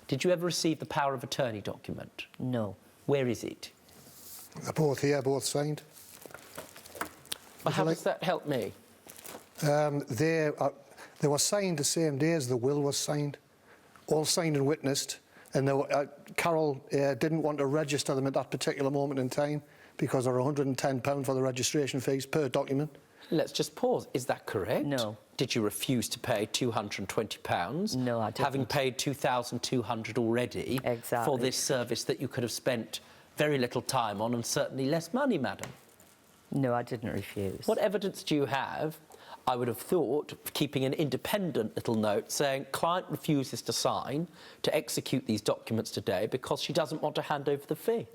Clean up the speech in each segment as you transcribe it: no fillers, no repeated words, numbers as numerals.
Did you ever receive the power of attorney document? No. Where is it? They're both here, both signed. Well, how does that help me? They were signed the same day as the will was signed, all signed and witnessed, and Carol didn't want to register them at that particular moment in time because they're £110 for the registration fees per document. Let's just pause. Is that correct? No. Did you refuse to pay £220? No, I didn't. Having paid £2,200 already for this service that you could have spent very little time on and certainly less money, madam? No, I didn't refuse. What evidence do you have? I would have thought, keeping an independent little note saying client refuses to sign to execute these documents today because she doesn't want to hand over the fee.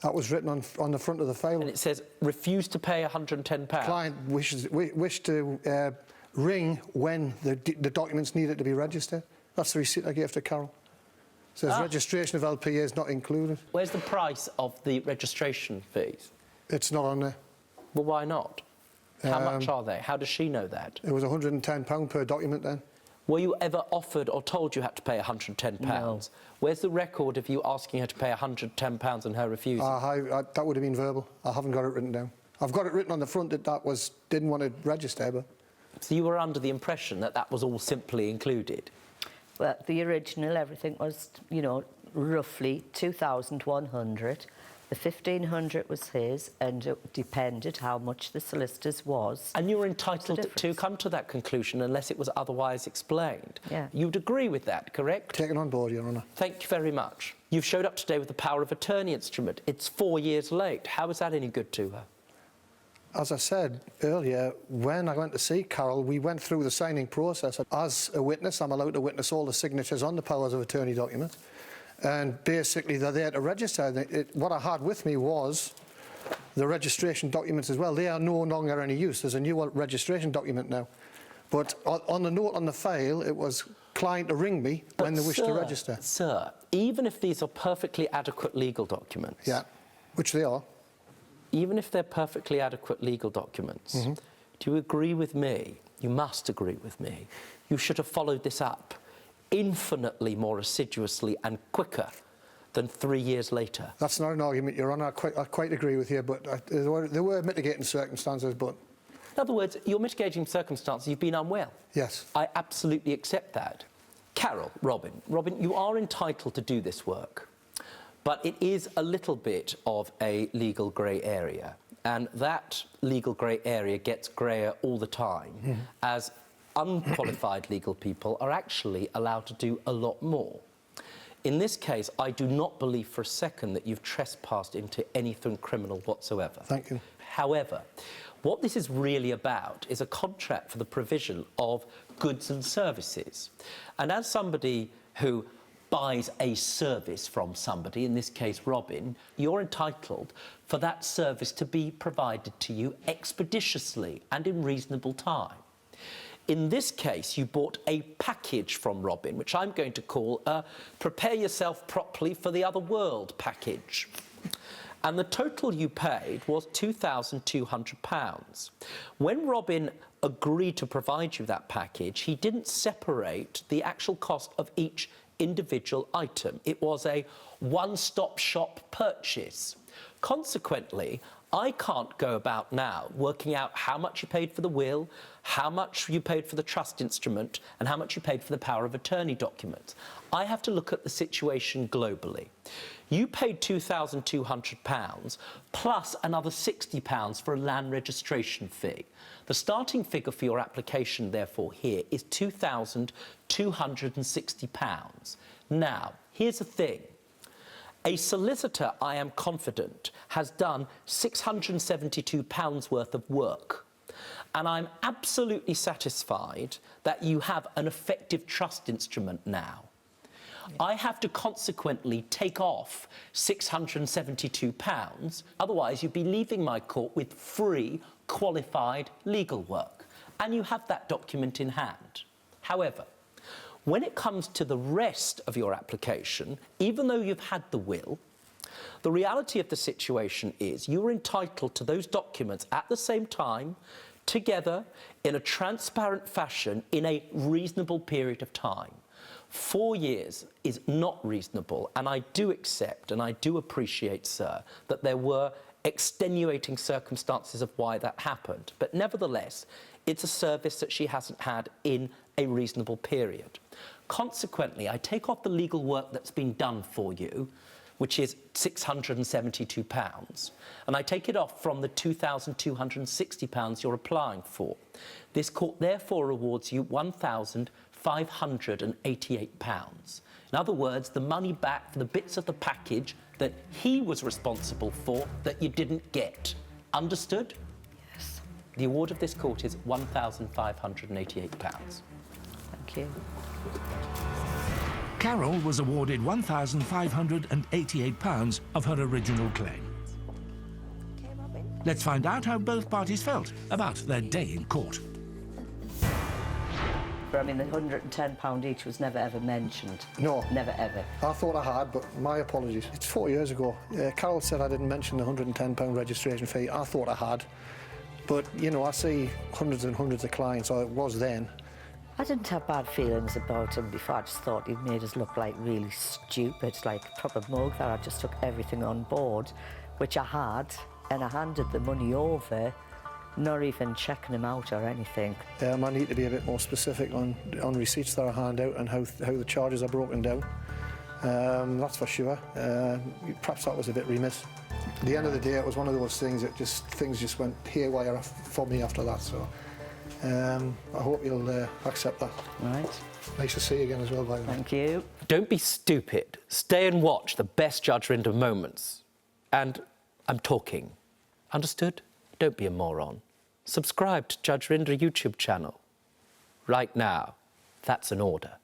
That was written on the front of the file. And it says, refuse to pay £110. Client wished to ring when the documents needed to be registered. That's the receipt I gave to Carol. It says registration of LPA is not included. Where's the price of the registration fees? It's not on there. Well, why not? How much are they? How does she know that? It was £110 per document then. Were you ever offered or told you had to pay £110? No. Where's the record of you asking her to pay £110 and her refusing? That would have been verbal. I haven't got it written down. I've got it written on the front that didn't want to register, but... So you were under the impression that that was all simply included? Well, the original, everything was, you know, roughly 2,100. The 1,500 was his, and it depended how much the solicitor's was. And you were entitled to come to that conclusion unless it was otherwise explained. Yeah. You'd agree with that, correct? Taken on board, Your Honour. Thank you very much. You've showed up today with the power of attorney instrument. It's 4 years late. How is that any good to her? As I said earlier, when I went to see Carol, we went through the signing process. As a witness, I'm allowed to witness all the signatures on the powers of attorney document. And basically, they're there to register. What I had with me was the registration documents as well. They are no longer any use. There's a new registration document now. But on the note on the file, it was client to ring me when they wish to register. Sir, even if these are perfectly adequate legal documents... Yeah, which they are. Even if they're perfectly adequate legal documents, do you agree with me? You must agree with me. You should have followed this up infinitely more assiduously and quicker than 3 years later. That's not an argument, Your Honour. I quite agree with you, but there were mitigating circumstances, but... In other words, your mitigating circumstances, you've been unwell. Yes. I absolutely accept that. Carol, Robin, you are entitled to do this work, but it is a little bit of a legal grey area, and that legal grey area gets greyer all the time, as unqualified legal people are actually allowed to do a lot more. In this case, I do not believe for a second that you've trespassed into anything criminal whatsoever. Thank you. However, what this is really about is a contract for the provision of goods and services. And as somebody who buys a service from somebody, in this case Robin, you're entitled for that service to be provided to you expeditiously and in reasonable time. In this case, you bought a package from Robin, which I'm going to call a prepare yourself properly for the other world package. And the total you paid was £2,200. When Robin agreed to provide you that package, he didn't separate the actual cost of each individual item. It was a one-stop shop purchase. Consequently, I can't go about now working out how much you paid for the will, how much you paid for the trust instrument, and how much you paid for the power of attorney document. I have to look at the situation globally. You paid £2,200 plus another £60 for a land registration fee. The starting figure for your application, therefore, here is £2,260. Now, here's the thing. A solicitor, I am confident, has done £672 worth of work. And I'm absolutely satisfied that you have an effective trust instrument now. Yeah. I have to consequently take off £672, otherwise you'd be leaving my court with free, qualified legal work. And you have that document in hand. However, when it comes to the rest of your application, even though you've had the will, the reality of the situation is you're entitled to those documents at the same time, together, in a transparent fashion, in a reasonable period of time. 4 years is not reasonable, and I do accept and I do appreciate, sir, that there were extenuating circumstances of why that happened. But nevertheless, it's a service that she hasn't had in a reasonable period. Consequently, I take off the legal work that's been done for you, which is £672, and I take it off from the £2,260 you're applying for. This court therefore awards you £1,588. In other words, the money back for the bits of the package that he was responsible for that you didn't get. Understood? Yes. The award of this court is £1,588. Thank you. Carol was awarded £1,588 of her original claim. Let's find out how both parties felt about their day in court. But I mean, the £110 each was never ever mentioned. No. Never ever. I thought I had, but my apologies. It's 4 years ago. Carol said I didn't mention the £110 registration fee. I thought I had. But, you know, I see hundreds and hundreds of clients, or it was then. I didn't have bad feelings about him before. I just thought he'd made us look like really stupid, like a proper mug, that I just took everything on board, which I had, and I handed the money over, not even checking him out or anything. I need to be a bit more specific on receipts that I hand out and how the charges are broken down. That's for sure. Perhaps that was a bit remiss. At the end of the day, it was one of those things that things just went haywire for me after that. So I hope you'll accept that. Right. Nice to see you again as well, by the way. Thank you. Don't be stupid. Stay and watch the best Judge Rinder moments. And I'm talking. Understood? Don't be a moron. Subscribe to Judge Rinder YouTube channel. Right now. That's an order.